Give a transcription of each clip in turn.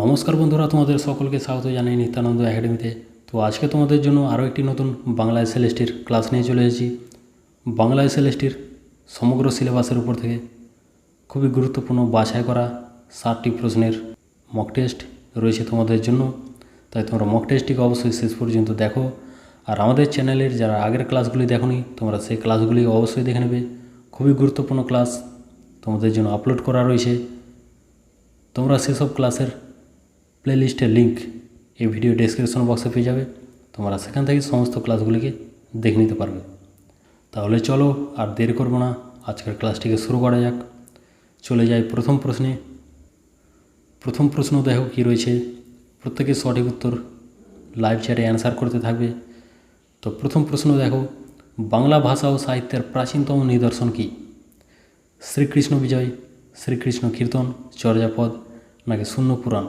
নমস্কার বন্ধুরা, তোমাদের সকলকে স্বাগত জানাই নিত্যানন্দ একাডেমিতে। তো আজকে তোমাদের জন্য আরও একটি নতুন বাংলা এসএলএসটির ক্লাস নিয়ে চলে এসেছি। বাংলা এসএলএসটির সমগ্র সিলেবাসের উপর থেকে খুবই গুরুত্বপূর্ণ বাছাই করা 60টি প্রশ্নের মক টেস্ট রয়েছে তোমাদের জন্য। তাই তোমরা মক টেস্টটিকে অবশ্যই শেষ পর্যন্ত দেখো। আর আমাদের চ্যানেলের যারা আগের ক্লাসগুলি দেখোনি, তোমরা সেই ক্লাসগুলি অবশ্যই দেখে নেবে। খুবই গুরুত্বপূর্ণ ক্লাস তোমাদের জন্য আপলোড করা রয়েছে। তোমরা সেসব ক্লাসের প্লেলিস্টের লিঙ্ক এই ভিডিও ডেসক্রিপশন বক্সে পেয়ে যাবে। তোমরা সেখান থেকে সমস্ত ক্লাসগুলিকে দেখে নিতে পারবে। তাহলে চলো আর দেরি করবো না, আজকের ক্লাসটিকে শুরু করা যাক। চলে যাই প্রথম প্রশ্নে। প্রথম প্রশ্ন দেখো কী রয়েছে, প্রত্যেকে সঠিক উত্তর লাইভ চ্যাটে অ্যান্সার করতে থাকবে। তো প্রথম প্রশ্ন দেখো, বাংলা ভাষা ও সাহিত্যের প্রাচীনতম নিদর্শন কী? শ্রীকৃষ্ণ বিজয়, শ্রীকৃষ্ণ কীর্তন, চর্যাপদ নাকি শূন্য পুরাণ?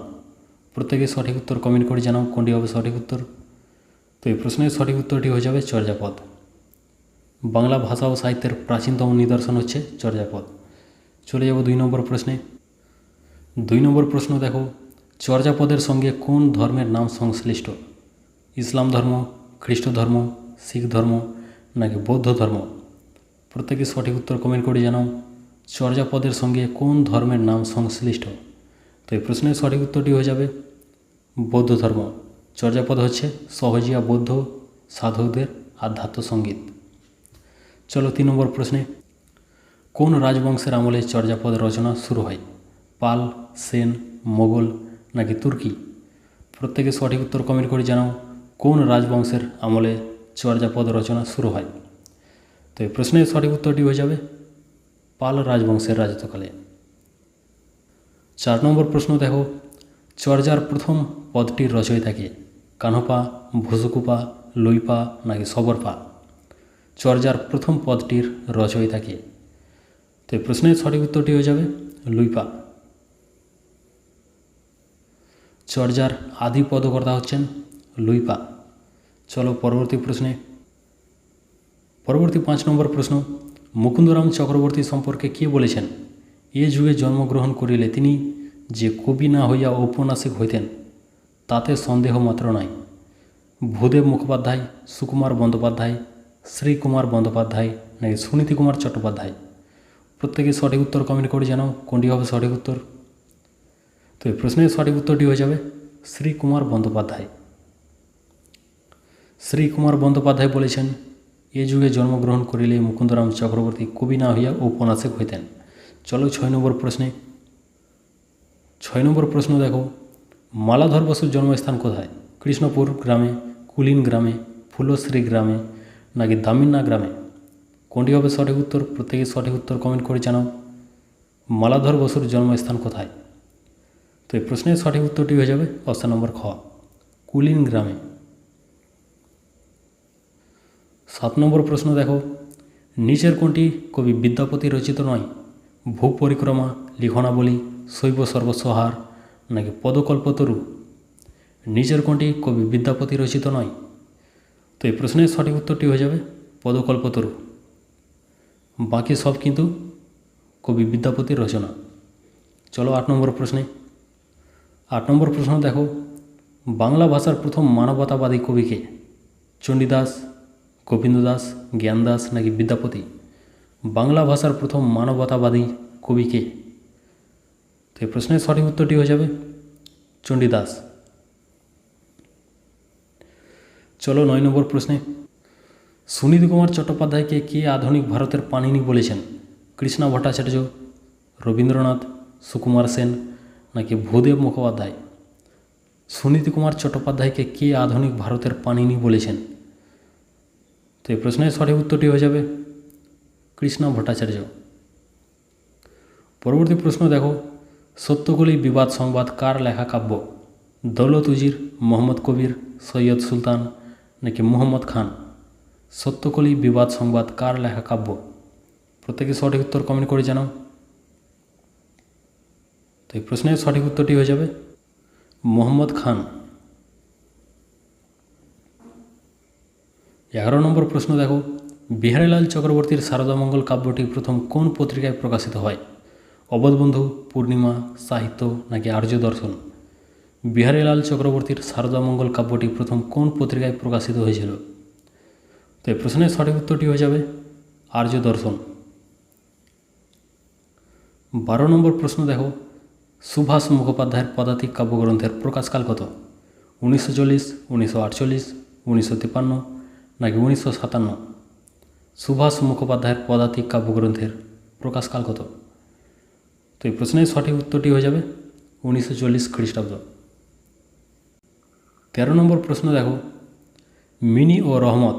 প্রত্যেকে সঠিক উত্তর কমেন্ট করে জানাও কোনটি হবে সঠিক উত্তর। তো এই প্রশ্নের সঠিক উত্তরটি হয়ে যাবে চর্যাপদ। বাংলা ভাষা ও সাহিত্যের প্রাচীনতম নিদর্শন হচ্ছে চর্যাপদ। চলে যাব 2 নম্বর প্রশ্নে। 2 নম্বর প্রশ্ন দেখো, চর্যাপদের সঙ্গে কোন ধর্মের নাম সংশ্লিষ্ট? ইসলাম ধর্ম, খ্রিস্ট ধর্ম, শিখ ধর্ম নাকি বৌদ্ধ ধর্ম? প্রত্যেকে সঠিক উত্তর কমেন্ট করে জানাও চর্যাপদের সঙ্গে কোন ধর্মের নাম সংশ্লিষ্ট। তো এই প্রশ্নের সঠিক উত্তরটি হয়ে যাবে বৌদ্ধ ধর্ম। চর্যাপদ হচ্ছে সহজিয়া বৌদ্ধ সাধকদের আধ্যাত্ম সঙ্গীত। চলো 3 নম্বর প্রশ্নে, কোন রাজবংশের আমলে চর্যাপদ রচনা শুরু হয়? পাল, সেন, মোগল নাকি তুর্কি? প্রত্যেকে সঠিক উত্তর কমেন্ট করে জানাও কোন রাজবংশের আমলে চর্যাপদ রচনা শুরু হয়। তো এই প্রশ্নের সঠিক উত্তরটি হয়ে যাবে পাল রাজবংশের রাজত্বকালে। 4 নম্বর প্রশ্ন দেখো, চর্যার প্রথম পদটির রচয়িতা কে? কানহপা, ভুসুকুপা, লুইপা নাকি সবরপা? চর্যার প্রথম পদটির রচয়িতা কে? তো এই প্রশ্নের সঠিক উত্তরটি হয়ে যাবে লুইপা। চর্যার আদি পদকর্তা হচ্ছেন লুইপা। চলো পরবর্তী প্রশ্নে। পরবর্তী 5 নম্বর প্রশ্ন, মুকুন্দরাম চক্রবর্তী সম্পর্কে কে বলেছেন? এ যুগে জন্মগ্রহণ করিলে তিনি যে কবি না হইয়া ঔপন্যাসিক হইতেন তাতে সন্দেহ মাত্র নাই। ভূদেব মুখোপাধ্যায়, সুকুমার বন্দ্যোপাধ্যায়, শ্রীকুমার বন্দ্যোপাধ্যায় নাকি সুনীতি কুমার চট্টোপাধ্যায়? প্রত্যেকে সঠিক উত্তর কমেন্ট করে জানাও কোনটি হবে সঠিক উত্তর। তো এই প্রশ্নের সঠিক উত্তরটি হয়ে যাবে শ্রীকুমার বন্দ্যোপাধ্যায়। শ্রীকুমার বন্দ্যোপাধ্যায় বলেছেন, এ যুগে জন্মগ্রহণ করিলে মুকুন্দরাম চক্রবর্তী কবি না হইয়া ঔপন্যাসিক হইতেন। চলো 6 নম্বর প্রশ্নে। 6 নম্বর প্রশ্ন দেখো, মালাধর বসুর জন্মস্থান কোথায়? কৃষ্ণপুর গ্রামে, কুলিন গ্রামে, ফুলশ্রী গ্রামে নাকি দামিন্না গ্রামে? কোনটি হবে সঠিক উত্তর? প্রত্যেকে সঠিক উত্তর কমেন্ট করে জানাও মালাধর বসুর জন্মস্থান কোথায়। তো এই প্রশ্নের সঠিক উত্তরটি হয়ে যাবে অপশন নম্বর খ, কুলিন গ্রামে। 7 নম্বর প্রশ্ন দেখো, নিচের কোনটি কবি বিদ্যাপতি রচিত নয়? ভূ পরিক্রমা, লিখনাবলী, শৈব সর্বস্বহার নাকি পদকল্পতরু? নিচের কোনটি কবি বিদ্যাপতি রচিত নয়? তো এই প্রশ্নের সঠিক উত্তরটি হয়ে যাবে পদকল্পতরু। বাকি সব কিন্তু কবি বিদ্যাপতির রচনা। চলো 8 নম্বর প্রশ্নে। 8 নম্বর প্রশ্ন দেখো, বাংলা ভাষার প্রথম মানবতাবাদী কবি কে? চণ্ডীদাস, গোবিন্দ দাস, জ্ঞানদাস নাকি বিদ্যাপতি? বাংলা ভাষার প্রথম মানবতাবাদী কবি কে? তো এই প্রশ্নের সঠিক উত্তরটি হয়ে যাবে চণ্ডীদাস। চলো 9 নম্বর প্রশ্নে। সুনীতি কুমার চট্টোপাধ্যায়কে কে আধুনিক ভারতের পাণিনি বলেছেন? কৃষ্ণা ভট্টাচার্য, রবীন্দ্রনাথ, সুকুমার সেন নাকি ভূদেব মুখোপাধ্যায়? সুনীতি কুমার চট্টোপাধ্যায়কে কে আধুনিক ভারতের পাণিনি বলেছেন? তো এই প্রশ্নের সঠিক উত্তরটি হয়ে যাবে কৃষ্ণা ভট্টাচার্য। পরবর্তী প্রশ্ন দেখো, সত্যকলি বিবাদ সংবাদ কার লেখা কাব্য? দৌলত উজির, মোহাম্মদ কবির, সৈয়দ সুলতান নাকি মুহাম্মদ খান? সত্যকলি বিবাদ সংবাদ কার লেখা কাব্য? প্রত্যেকে সঠিক উত্তর কমেন্ট করে জানাও। তো এই প্রশ্নের সঠিক উত্তরটি হয়ে যাবে মুহাম্মদ খান। 11 নম্বর প্রশ্ন দেখো, বিহারীলাল চক্রবর্তীর শারদামঙ্গল কাব্যটি প্রথম কোন পত্রিকায় প্রকাশিত হয়? অবধবন্ধু, পূর্ণিমা, সাহিত্য নাকি আর্য দর্শন? বিহারীলাল চক্রবর্তীর শারদামঙ্গল কাব্যটি প্রথম কোন পত্রিকায় প্রকাশিত হয়েছিল? তো এই প্রশ্নের সঠিক উত্তরটি হয়ে যাবে আর্য দর্শন। 12 নম্বর প্রশ্ন দেখো, সুভাষ মুখোপাধ্যায়ের পদাতিক কাব্যগ্রন্থের প্রকাশকাল কত? 1940, 1948, 1953 নাকি 1957? সুভাষ মুখোপাধ্যায়ের পদাতিক কাব্যগ্রন্থের প্রকাশকাল কত? তো এই প্রশ্নের সঠিক উত্তরটি হয়ে যাবে 1940 খ্রিস্টাব্দ। 13 নম্বর প্রশ্ন দেখো, মিনি ও রহমত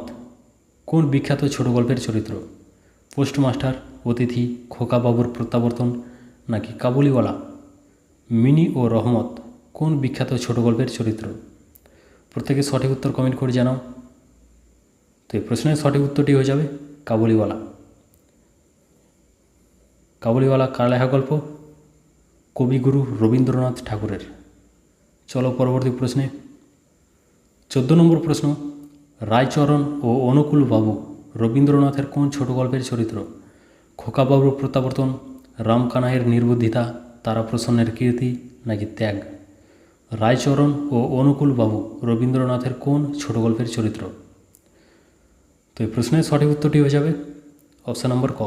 কোন বিখ্যাত ছোট গল্পের চরিত্র? পোস্টমাস্টার, অতিথি, খোকাবাবুর প্রত্যাবর্তন নাকি কাবুলিওয়ালা? মিনি ও রহমত কোন বিখ্যাত ছোট গল্পের চরিত্র? প্রত্যেকে সঠিক উত্তর কমেন্ট করে জানাও। তো এই প্রশ্নের সঠিক উত্তরটি হয়ে যাবে কাবুলিওয়ালা। কাবুলিওয়ালা কার লেখা গল্প? কবিগুরু রবীন্দ্রনাথ ঠাকুরের। চলো পরবর্তী প্রশ্নে। 14 নম্বর প্রশ্ন, রায়চরণ ও অনুকূল বাবু রবীন্দ্রনাথের কোন ছোট গল্পের চরিত্র? খোকাবাবুর প্রত্যাবর্তন, রামকানাইয়ের নির্বুদ্ধিতা, তারাপ্রসন্নের কীর্তি নাকি ত্যাগ? রায়চরণ ও অনুকূল বাবু রবীন্দ্রনাথের কোন ছোট গল্পের চরিত্র? তো এই প্রশ্নের সঠিক উত্তরটি হয়ে যাবে অপশান নম্বর ক,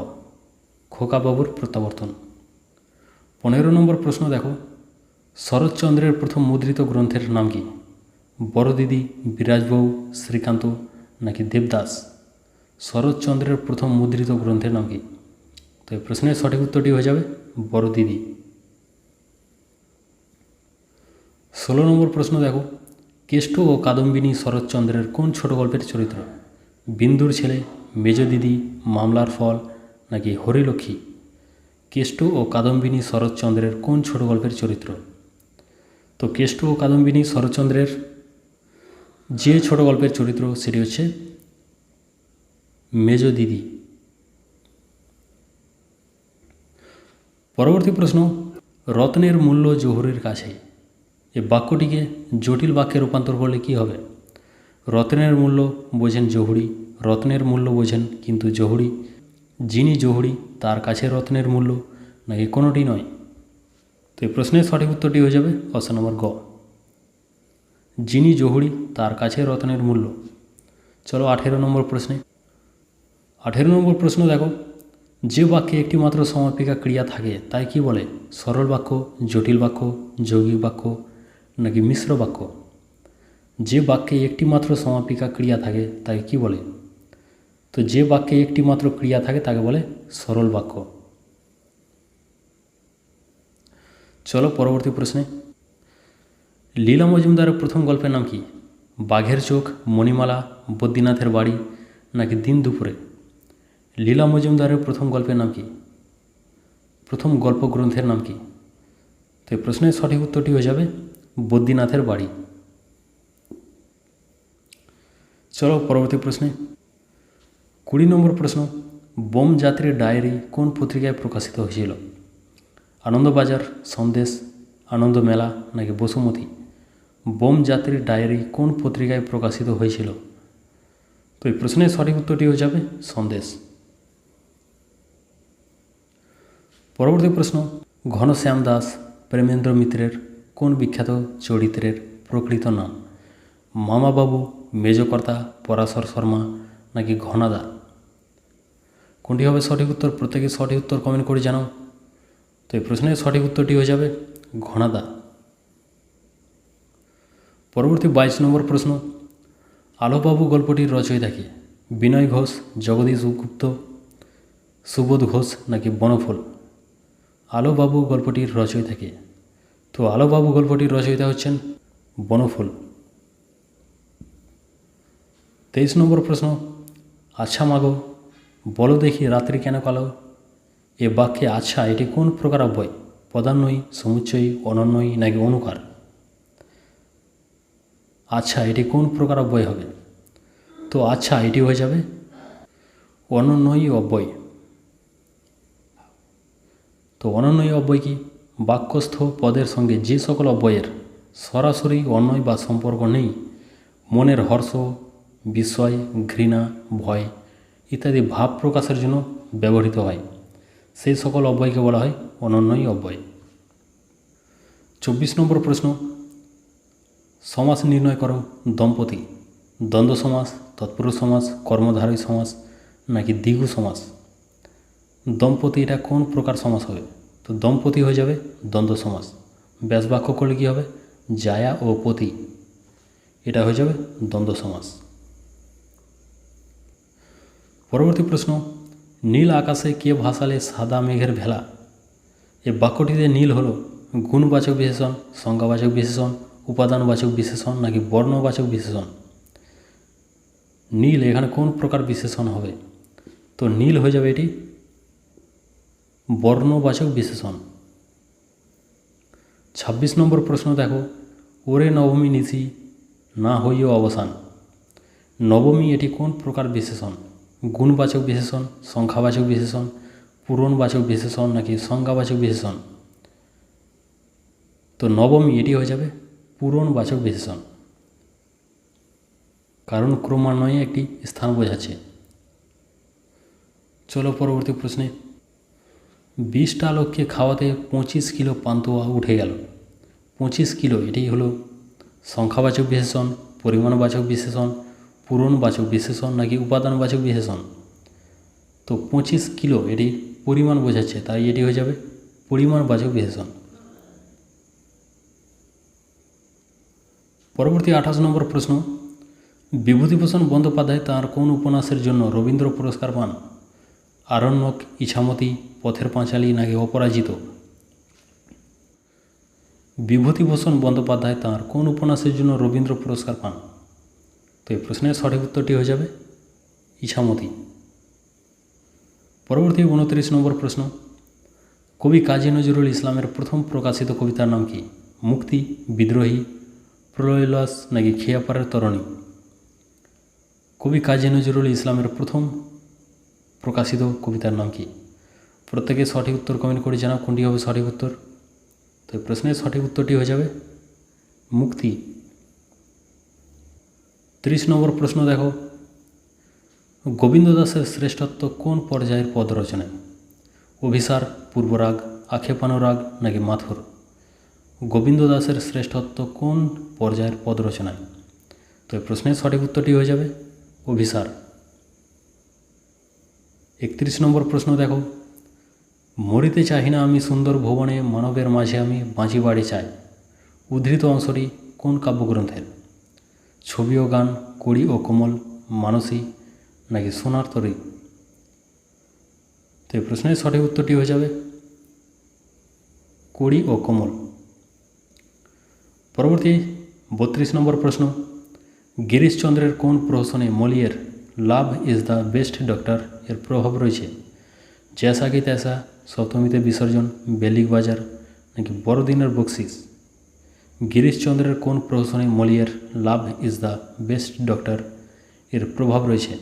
খোকাবাবুর প্রত্যাবর্তন। 15 নম্বর প্রশ্ন দেখো, শরৎচন্দ্রের প্রথম মুদ্রিত গ্রন্থের নাম কি? বড়দিদি, বিরাজবউ, শ্রীকান্ত নাকি দেবদাস? শরৎচন্দ্রের প্রথম মুদ্রিত গ্রন্থের নাম কি? তো এই প্রশ্নের সঠিক উত্তরটি হয়ে যাবে বড়দিদি। 16 নম্বর প্রশ্ন দেখো, কেষ্ট ও কাদম্বিনী শরৎচন্দ্রের কোন ছোট গল্পের চরিত্র? বিন্দুর ছেলে, মেজদিদি, মামলার ফল নাকি হরিলক্ষ্মী? কেষ্ট ও কাদম্বিনী শরৎচন্দ্রের কোন ছোট গল্পের চরিত্র? তো কেষ্ট ও কাদম্বিনী শরৎচন্দ্রের যে ছোট গল্পের চরিত্র সেটি হচ্ছে মেজদিদি। পরবর্তী প্রশ্ন, রত্নের মূল্য জহুরির কাছে, এই বাক্যটিকে জটিল বাক্যে রূপান্তর করলে কি হবে? রত্নের মূল্য বোঝেন জহুরি, রত্নের মূল্য বোঝেন কিন্তু জহুরি, যিনি জহুরি তার কাছে রত্নের মূল্য নাকি কোনোটি নয়? তো এই প্রশ্নের সঠিক উত্তরটি হয়ে যাবে অপশন নম্বর গ, যিনি জহুরি তার কাছে রত্নের মূল্য। চলো 18 নম্বর প্রশ্নে। 18 নম্বর প্রশ্ন দেখো, যে বাক্যে একটি মাত্র সমাপিকা ক্রিয়া থাকে তাই কি বলে? সরল বাক্য, জটিল বাক্য, যৌগিক বাক্য নাকি মিশ্র বাক্য? যে বাক্যে একটি মাত্র সমাপিকা ক্রিয়া থাকে তাকে কি বলে? তো যে বাক্যে একটি মাত্র ক্রিয়া থাকে তাকে বলে সরল বাক্য। চলো পরবর্তী প্রশ্নে। লীলা মজুমদারের প্রথম গল্পের নাম কি? বাঘের চোখ, মণিমালা, বদ্রীনাথের বাড়ি নাকি দিন দুপুরে? লীলা মজুমদারের প্রথম গল্পের নাম কি? প্রথম গল্প গ্রন্থের নাম কি? তো এই প্রশ্নের সঠিক উত্তরটি হয়ে যাবে বদ্রীনাথের বাড়ি। চলো পরবর্তী প্রশ্নে। 20 নম্বর প্রশ্ন, বোম যাত্রীর ডায়েরি কোন পত্রিকায় প্রকাশিত হয়েছিল? আনন্দবাজার, সন্দেশ, আনন্দ মেলা নাকি বসুমতী? বোম যাত্রীর ডায়েরি কোন পত্রিকায় প্রকাশিত হয়েছিল? তো এই প্রশ্নের সঠিক উত্তরটি হয়ে যাবে সন্দেশ। পরবর্তী প্রশ্ন, ঘনশ্যাম দাস প্রেমেন্দ্র মিত্রের কোন বিখ্যাত চরিত্রের প্রকৃত নাম? মামাবাবু, মেজকর্তা, পরাশর শর্মা নাকি ঘনাদা? কোনটি হবে সঠিক উত্তর? প্রত্যেকে সঠিক উত্তর কমেন্ট করে জানাও। তো এই প্রশ্নের সঠিক উত্তরটি হয়ে যাবে ঘনাদা। পরবর্তী 22 নম্বর প্রশ্ন, আলোবাবু গল্পটির রচয়িতা কে? বিনয় ঘোষ, জগদীশ গুপ্ত, সুবোধ ঘোষ নাকি বনফুল? আলোবাবু গল্পটির রচয়িতা কে? তো আলোবাবু গল্পটির রচয়িতা হচ্ছেন বনফুল। 23 নম্বর প্রশ্ন, আচ্ছা মাগো বলো দেখি রাত্রি কেন কালো, এ বাক্যে আচ্ছা এটি কোন প্রকার অব্যয়? পদান্বয়ী, সমুচ্চয়ী, অনন্বয়ী নাকি অনুকার? আচ্ছা এটি কোন প্রকার অব্যয় হবে? তো আচ্ছা এটি হয়ে যাবে অনন্বয়ী অব্যয়। তো অনন্বয়ী অব্যয় কি? বাক্যস্থ পদের সঙ্গে যে সকল অব্যয়ের সরাসরি অন্বয় বা সম্পর্ক নেই, মনের হর্ষ, বিস্ময়, ঘৃণা, ভয় ইত্যাদি ভাব প্রকাশের জন্য ব্যবহৃত হয়, সেই সকল অব্যয়কে বলা হয় অনন্বয়ী অব্যয়। 24 নম্বর প্রশ্ন, সমাস নির্ণয় করো। দম্পতি, দ্বন্দ্ব সমাস, তৎপুরুষ সমাস, কর্মধারয় সমাস নাকি দ্বিগু সমাস। দম্পতি এটা কোন প্রকার সমাস হবে? তো দম্পতি হয়ে যাবে দ্বন্দ্ব সমাস। ব্যাস বাক্য করলে কী হবে? জায়া ও পতি, এটা হয়ে যাবে দ্বন্দ্ব সমাস। পরবর্তী প্রশ্ন, নীল আকাশে কে ভাসালে সাদা মেঘের ভেলা। এই বাক্যটিতে নীল হলো গুণবাচক বিশেষণ, সংজ্ঞাবাচক বিশেষণ, উপাদানবাচক বিশেষণ নাকি বর্ণবাচক বিশেষণ। নীল এখানে কোন প্রকার বিশেষণ হবে? তো নীল হয়ে যাবে এটি বর্ণবাচক বিশেষণ। 26 নম্বর প্রশ্ন দেখো, ওরে নবমী নিশি না হইও অবসান। নবমী এটি কোন প্রকার বিশেষণ? গুণবাচক বিশেষণ, সংখ্যাবাচক বিশেষণ, পূরণবাচক বিশেষণ নাকি সংজ্ঞাবাচক বিশেষণ। তো নবমী এটি হয়ে যাবে পূরণবাচক বিশেষণ, কারণ ক্রমান্বয়ে একটি স্থান বোঝাচ্ছে। চলো পরবর্তী প্রশ্নে, 20টা লোককে খাওয়াতে 25 কিলো পান্তুয়া উঠে গেল। 25 কিলো এটি হলো সংখ্যাবাচক বিশেষণ, পরিমাণবাচক বিশেষণ, পূরণবাচক বিশেষণ নাকি উপাদানবাচক বিশেষণ। তো 25 কিলো এটি পরিমাণ বোঝাচ্ছে, তাই এটি হয়ে যাবে পরিমাণবাচক বিশেষণ। পরবর্তী 28 নম্বর প্রশ্ন, বিভূতিভূষণ বন্দ্যোপাধ্যায় তাঁর কোন উপন্যাসের জন্য রবীন্দ্র পুরস্কার পান? আরণ্যক, ইছামতি, পথের পাঁচালী নাকি অপরাজিত। বিভূতিভূষণ বন্দ্যোপাধ্যায় তাঁর কোন উপন্যাসের জন্য রবীন্দ্র পুরস্কার পান? তো এই প্রশ্নের সঠিক উত্তরটি হয়ে যাবে ইছামতি। পরবর্তী 29 নম্বর প্রশ্ন, কবি কাজী নজরুল ইসলামের প্রথম প্রকাশিত কবিতার নাম কি? মুক্তি, বিদ্রোহী, প্রলয়োল্লাস নাকি খেয়াপাড়ের তরণী। কবি কাজী নজরুল ইসলামের প্রথম প্রকাশিত কবিতার নাম কি? প্রত্যেকে সঠিক উত্তর কমেন্ট করে জানাও কোনটি হবে সঠিক উত্তর। তো এই প্রশ্নের সঠিক উত্তরটি হয়ে যাবে মুক্তি। 30 নম্বর প্রশ্ন দেখো, গোবিন্দ দাসের শ্রেষ্ঠত্ব কোন পর্যায়ের পদ রচনায়? অভিসার, পূর্বরাগ, আক্ষেপানুরাগ নাকি মাথুর। গোবিন্দ দাসের শ্রেষ্ঠত্ব কোন পর্যায়ের পদ রচনায়? তো এই প্রশ্নের সঠিক উত্তরটি হয়ে যাবে অভিসার। 31 নম্বর প্রশ্ন দেখো, মরিতে চাহি না আমি সুন্দর ভুবনে, মানবের মাঝে আমি বাঁচি বাড়ি চাই। উদ্ধৃত অংশটি কোন কাব্যগ্রন্থের? ছবি ও গান, কড়ি ও কোমল, মানসী নাকি সোনার তরী। তো এই প্রশ্নের সঠিক উত্তরটি হয়ে যাবে কড়ি ও কোমল। পরবর্তী 32 নম্বর প্রশ্ন, গিরিশচন্দ্রের কোন প্রহসনে Moliere love is the best doctor এর প্রভাব রয়েছে? জৈসা কি তৈসা, সপ্তমীতে বিসর্জন, বেলিক বাজার নাকি বড়দিনের বকশিস। গিরিশচন্দ্রের কোন প্রহসনে Moliere love is the best doctor এর প্রভাব রয়েছে?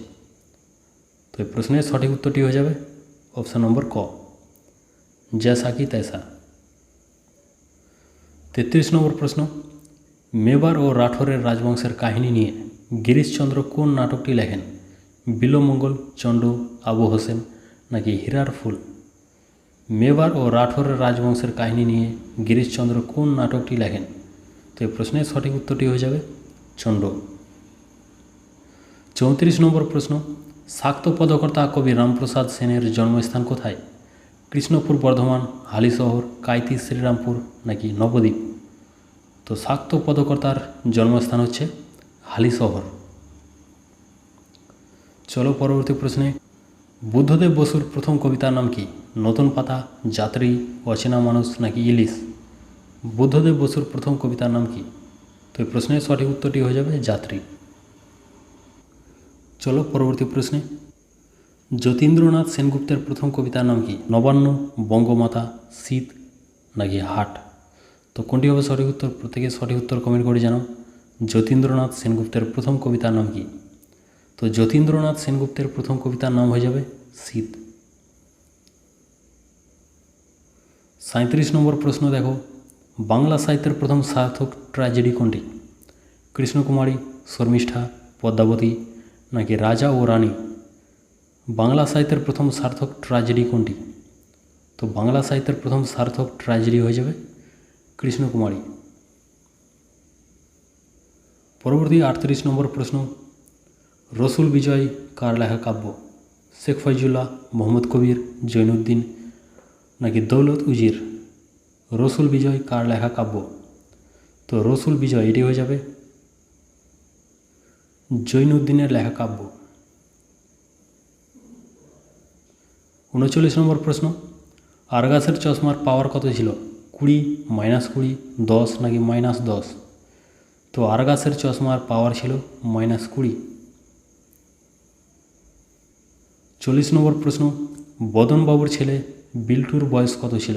তো এই প্রশ্নের সঠিক উত্তরটি হয়ে যাবে অপশান নম্বর ক, জৈসা কি তৈসা। 33 নম্বর প্রশ্ন, মেবার ও রাঠোরের রাজবংশের কাহিনী নিয়ে গিরিশচন্দ্র কোন নাটকটি লেখেন? বিল্বমঙ্গল, চণ্ড, আবু হোসেন নাকি হীরার ফুল। মেবার ও রাঠোরের রাজবংশের কাহিনী নিয়ে গিরিশচন্দ্র কোন নাটকটি লেখেন? তো এই প্রশ্নের সঠিক উত্তরটি হয়ে যাবে চণ্ড। 34 নম্বর প্রশ্ন, শাক্ত পদকর্তা কবি রামপ্রসাদ সেনের জন্মস্থান কোথায়? কৃষ্ণপুর, বর্ধমান, হালিশহর, কাইতি, শ্রীরামপুর নাকি নবদ্বীপ। তো শাক্ত পদকর্তার জন্মস্থান হচ্ছে হালিশহর। চলো পরবর্তী প্রশ্নে, বুদ্ধদেব বসুর প্রথম কবিতার নাম কি? নতুন পাতা, যাত্রী, অচেনা মানুষ নাকি ইলিশ। বুদ্ধদেব বসুর প্রথম কবিতার নাম কি? তো এই প্রশ্নের সঠিক উত্তরটি হয়ে যাবে যাত্রী। চলো পরবর্তী প্রশ্নে, যতীন্দ্রনাথ সেনগুপ্তের প্রথম কবিতার নাম কি? নবান্ন, বঙ্গমাতা, শীত নাকি হাট। তো কোনটি হবে সঠিক উত্তর? প্রত্যেকে সঠিক উত্তর কমেন্ট করে জানাও। যতীন্দ্রনাথ সেনগুপ্তের প্রথম কবিতার নাম কি? তো যতীন্দ্রনাথ সেনগুপ্তের প্রথম কবিতার নাম হয়ে যাবে শীত। 37 নম্বর প্রশ্ন দেখো, বাংলা সাহিত্যের প্রথম সার্থক ট্র্যাজেডি কোনটি? কৃষ্ণকুমারী, শর্মিষ্ঠা, পদ্মাবতী নাকি রাজা ও রানী। বাংলা সাহিত্যের প্রথম সার্থক ট্র্যাজেডি কোনটি? তো বাংলা সাহিত্যের প্রথম সার্থক ট্র্যাজেডি হয়ে যাবে কৃষ্ণকুমারী। পরবর্তী 38 নম্বর প্রশ্ন, রসুল বিজয় কার লেখা কাব্য? শেখ ফয়জুল্লাহ, মোহাম্মদ কবির, জৈনুদ্দিন নাকি দৌলত উজির? রসুল বিজয় কার লেখা কাব্য? তো রসুল বিজয় এটি হয়ে যাবে জৈনুদ্দিনের লেখা কাব্য। 39 নম্বর প্রশ্ন, আরগাসের চশমার পাওয়ার কত ছিল? 20, -20, 10 নাকি -10? তো আরগাসের চশমার পাওয়ার ছিল -20। 40 নম্বর প্রশ্ন, বদনবাবুর ছেলে বিল্টুর বয়স কত ছিল?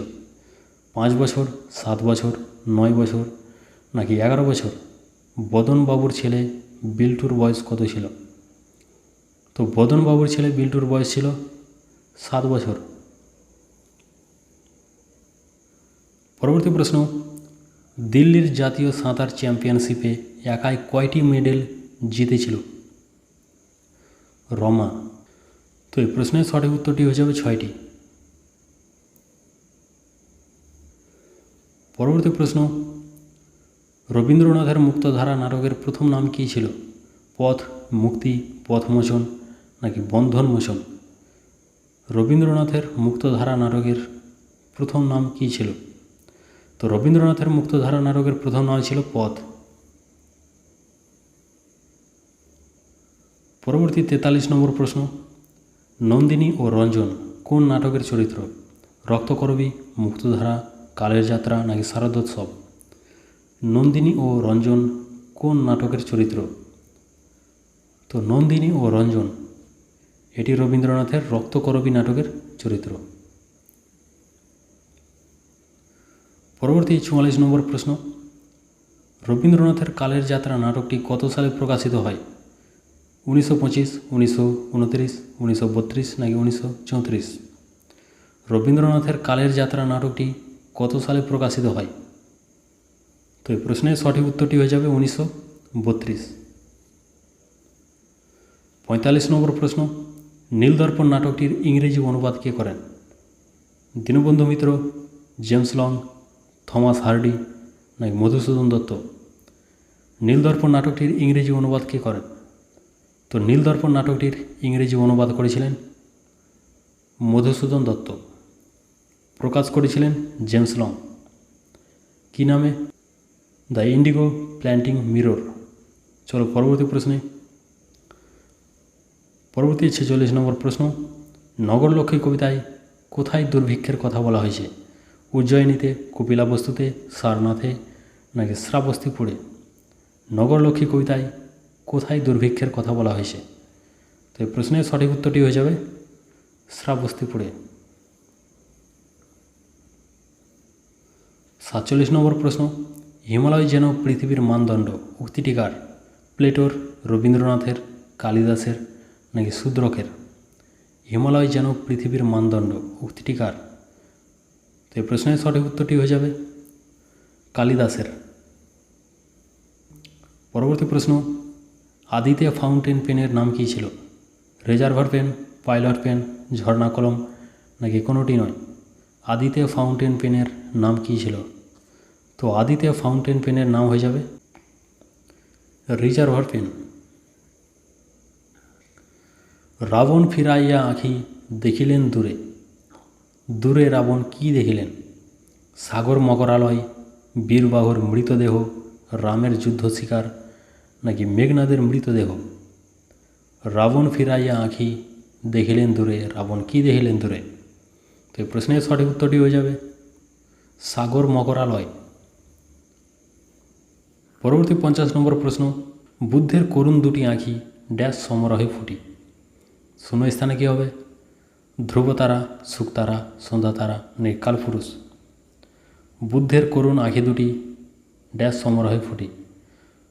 5 বছর, 7 বছর, 9 বছর নাকি 11 বছর? বদনবাবুর ছেলে বিল্টুর বয়স কত ছিল? তো বদনবাবুর ছেলে বিল্টুর বয়স ছিল 7 বছর। পরবর্তী প্রশ্ন, দিল্লির জাতীয় সাঁতার চ্যাম্পিয়নশিপে একাই কয়টি মেডেল জিতেছিল রমা? তো এই প্রশ্নের সঠিক উত্তরটি হয়ে যাবে 6টি। পরবর্তী প্রশ্ন, রবীন্দ্রনাথের মুক্তধারা নাটকের প্রথম নাম কী ছিল? পথ, মুক্তি, পথমোচন নাকি বন্ধনমোচন? রবীন্দ্রনাথের মুক্তধারা নাটকের প্রথম নাম কী ছিল? তো রবীন্দ্রনাথের মুক্তধারা নাটকের প্রথম নাম ছিল পথ। পরবর্তী 43 নম্বর প্রশ্ন, নন্দিনী ও রঞ্জন কোন নাটকের চরিত্র? রক্তকরবী, মুক্তধারা, কালের যাত্রা নাকি শারদোৎসব? নন্দিনী ও রঞ্জন কোন নাটকের চরিত্র? তো নন্দিনী ও রঞ্জন এটি রবীন্দ্রনাথের রক্তকরবী নাটকের চরিত্র। পরবর্তী 44 নম্বর প্রশ্ন, রবীন্দ্রনাথের কালের যাত্রা নাটকটি কত সালে প্রকাশিত হয়? 1925, 1929, 1932 নাকি 1934? রবীন্দ্রনাথের কালের যাত্রা নাটকটি কত সালে প্রকাশিত হয়? তো এই প্রশ্নের সঠিক উত্তরটি হয়ে যাবে 1932। 45 নম্বর প্রশ্ন, নীলদর্পণ নাটকটির ইংরেজি অনুবাদ কে করেন? Dinabandhu Mitra, James long, Thomas hardy নাকি মধুসূদন দত্ত? নীলদর্পণ নাটকটির ইংরেজি অনুবাদ কে করেন? তো নীলদর্পণ নাটকটির ইংরেজি অনুবাদ করেছিলেন মধুসূদন দত্ত। প্রকাশ করেছিলেন জেমস লং। কী নামে? The indigo planting mirror. চলো পরবর্তী প্রশ্নে। পরবর্তী 46 নম্বর প্রশ্ন, নগরলক্ষ্মী কবিতায় কোথায় দুর্ভিক্ষের কথা বলা হয়েছে? উজ্জয়িনীতে, কপিলাবস্তুতে, সারনাথে নাকি শ্রাবস্তিপুরে? নগরলক্ষ্মী কবিতায় কোথায় দুর্ভিক্ষের কথা বলা হয়েছে? তো এই প্রশ্নের সঠিক উত্তরটি হয়ে যাবে শ্রাবস্তিপুরে। 47 নম্বর প্রশ্ন, হিমালয় যেন পৃথিবীর মানদণ্ড উক্তিটি কার? প্লেটোর, রবীন্দ্রনাথের, কালিদাসের নাকি শূদ্রকের? হিমালয় যেন পৃথিবীর মানদণ্ড উক্তিটি কার? তো এই প্রশ্নের সঠিক উত্তরটি হয়ে যাবে কালিদাসের। পরবর্তী প্রশ্ন, আদিতে ফাউন্টেন পেনের নাম কী ছিল? রেজার্ভার পেন, পাইলট পেন, ঝর্ণা কলম নাকি কোনোটি নয়? আদিতে ফাউন্টেন পেনের নাম কী ছিল? তো আদিতে ফাউন্টেন পেনের নাম হয়ে যাবে রিজার্ভার পেন। রাবণ ফিরাইয়া আঁখি দেখিলেন দূরে, দূরে রাবণ কি দেখিলেন? সাগর মকরালয়, বীরবাহুর মৃতদেহ, রামের যুদ্ধ শিকার নাকি মেঘনাদের মৃতদেহ? রাবণ ফিরাইয়া আঁখি দেখিলেন দূরে, রাবণ কি দেখিলেন দূরে? তো এই প্রশ্নের সঠিক উত্তরটি হয়ে যাবে সাগর মকরালয়। পরবর্তী 50 নম্বর প্রশ্ন, বুদ্ধের করুণ দুটি আঁখি ড্যাশ সমারোহে ফুটি। শূন্য স্থানে কী হবে? ধ্রুবতারা, শুকতারা, সন্ধ্যাতারা নাকি কালপুরুষ? বুদ্ধের করুণ আঁখি দুটি ড্যাশ সমারোহে ফুটি।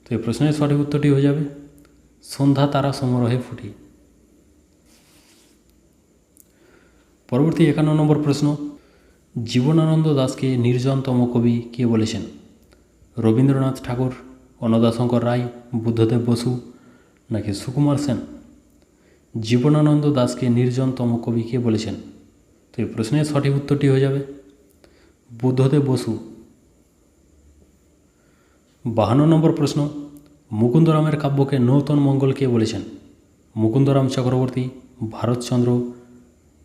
তো এই প্রশ্নের সঠিক উত্তরটি হয়ে যাবে সন্ধ্যা তারা সমারোহে ফুটি। পরবর্তী 51 নম্বর প্রশ্ন, জীবনানন্দ দাশকে নির্জনতম কবি কে বলেছেন? রবীন্দ্রনাথ ঠাকুর, অন্নদাশঙ্কর রায়, বুদ্ধদেব বসু নাকি সুকুমার সেন? জীবনানন্দ দাশকে নির্জনতম কবি কে বলেছেন? তো এই প্রশ্নের সঠিক উত্তরটি হয়ে যাবে বুদ্ধদেব বসু। 52 নম্বর প্রশ্ন, মুকুন্দরামের কাব্যকে নূতন মঙ্গল কে বলেছেন? মুকুন্দরাম চক্রবর্তী, ভারতচন্দ্র,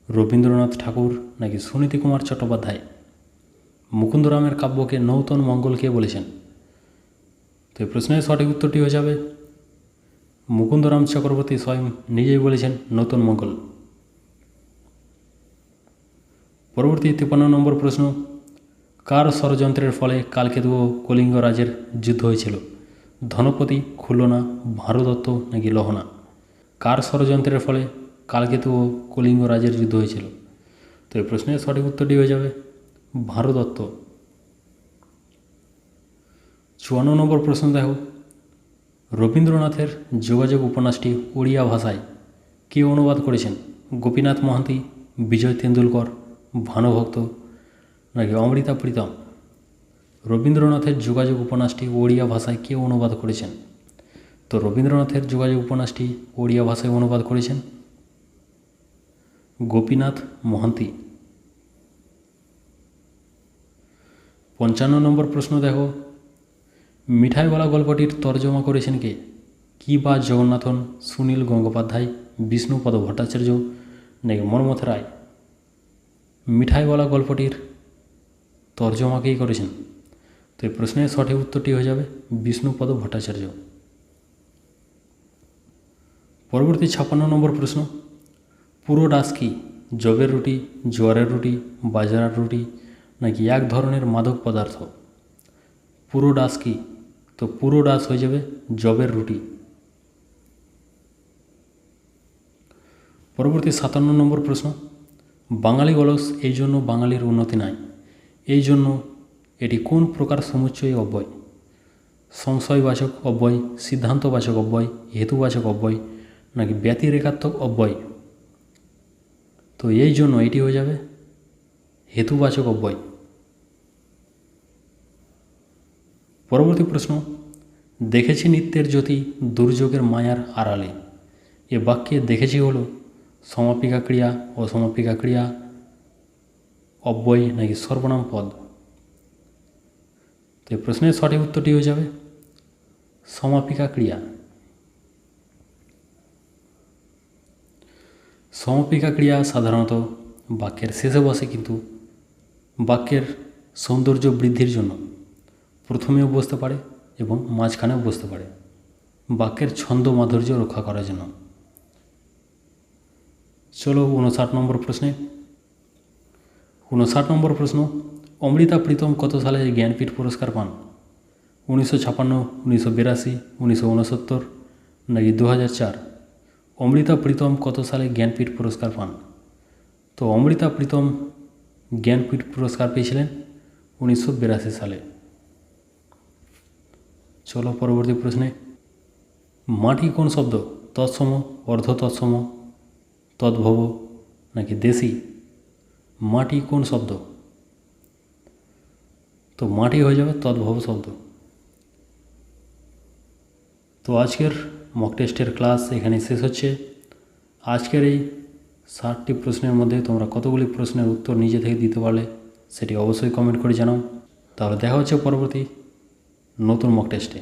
রবীন্দ্রনাথ ঠাকুর নাকি সুনীতি কুমার চট্টোপাধ্যায়? মুকুন্দরামের কাব্যকে নূতন মঙ্গল কে বলেছেন? তো এই প্রশ্নের সঠিক উত্তরটি হয়ে যাবে মুকুন্দরাম চক্রবর্তী স্বয়ং নিজেই বলেছেন নূতন মঙ্গল। পরবর্তী 53 নম্বর প্রশ্ন, কার ষড়যন্ত্রের ফলে কালকেতু ও কলিঙ্গ রাজের যুদ্ধ হয়েছিল? ধনপতি, খুলনা, ভানুদত্ত নাকি লহনা? কার ষড়যন্ত্রের ফলে কালকেতু ও কলিঙ্গ রাজের যুদ্ধ হয়েছিল? তো এই প্রশ্নের সঠিক উত্তরটি হয়ে যাবে ভানুদত্ত। 54 নম্বর প্রশ্ন দেখো, রবীন্দ্রনাথের যোগাযোগ উপন্যাসটি ওড়িয়া ভাষায় কে অনুবাদ করেছেন? গোপীনাথ মহান্তি, বিজয় তেন্ডুলকর, ভানুভক্ত নাকি অমৃতা প্রীতম? রবীন্দ্রনাথের যোগাযোগ উপন্যাসটি ওড়িয়া ভাষায় কে অনুবাদ করেছেন? তো রবীন্দ্রনাথের যোগাযোগ উপন্যাসটি ওড়িয়া ভাষায় অনুবাদ করেছেন গোপীনাথ মহান্তি। 55 নম্বর প্রশ্ন দেখো, মিঠাইওয়ালা গল্পটির তর্জমা করেছেন কে? কি বা জগন্নাথন, সুনীল গঙ্গোপাধ্যায়, বিষ্ণুপদ ভট্টাচার্য নাকি মন্মথ রায়? মিঠাইওয়ালা গল্পটির তর্জমা কেই করেছেন? তো এই প্রশ্নের সঠিক উত্তরটি হয়ে যাবে বিষ্ণুপদ ভট্টাচার্য। পরবর্তী 56 নম্বর প্রশ্ন, পুরো ডাস কি? জবের রুটি, জোয়ারের রুটি, বাজরার রুটি নাকি এক ধরনের মাদক পদার্থ? পুরো ডাস কি? তো পুরো ডাস হয়ে যাবে জবের রুটি। পরবর্তী 57 নম্বর প্রশ্ন, বাঙালি অলস এই জন্য বাঙালির উন্নতি নাই, এই জন্য এটি কোন প্রকার সমুচ্চয়ী অব্যয়? সংশয়বাচক অব্যয়, সিদ্ধান্তবাচক অব্যয়, হেতুবাচক অব্যয় নাকি ব্যতিরেকাত্মক অব্যয়? তো এই জন্য এটি হয়ে যাবে হেতুবাচক অব্যয়। পরবর্তী প্রশ্ন, দেখেছি নিত্যের জ্যোতি দুর্যোগের মায়ার আড়ালে, এ বাক্যে দেখেছি হলো সমাপিকা ক্রিয়া, অসমাপিকা ক্রিয়া, অব্যয় নাকি সর্বনাম পদ? তো এই প্রশ্নের সঠিক উত্তরটি হয়ে যাবে সমাপিকা ক্রিয়া। সমাপিকা ক্রিয়া সাধারণত বাক্যের শেষে বসে, কিন্তু বাক্যের সৌন্দর্য বৃদ্ধির জন্য প্রথমেও বসতে পারে এবং মাঝখানেও বসতে পারে, বাক্যের ছন্দ মাধুর্য রক্ষা করার জন্য। চলো 59 নম্বর প্রশ্নে। 59 নম্বর প্রশ্ন, অমৃতা প্রীতম কত সালে জ্ঞানপীঠ পুরস্কার পান? 1956, 1982, 1969 নাকি 2004? অমৃতা প্রীতম কত সালে জ্ঞানপীঠ পুরস্কার পান? তো অমৃতা প্রীতম জ্ঞানপীঠ পুরস্কার পেয়েছিলেন 1982 সালে। চলো পরবর্তী প্রশ্নে, মাটি কোন শব্দ? তৎসম, অর্ধ তৎসম, তদ্ভব নাকি দেশি? মাটি কোন শব্দ? তো মাটি হয়ে যাবে তদ্ভব শব্দ। তো আজকের মক টেস্টের ক্লাস এখানে শেষ হচ্ছে। আজকের এই 60টি প্রশ্নের মধ্যে তোমরা কতগুলি প্রশ্নের উত্তর নিজে থেকে দিতে পারলে সেটি অবশ্যই কমেন্ট করে জানাও। তাহলে দেখা হচ্ছে পরবর্তী নতুন মক টেস্টে।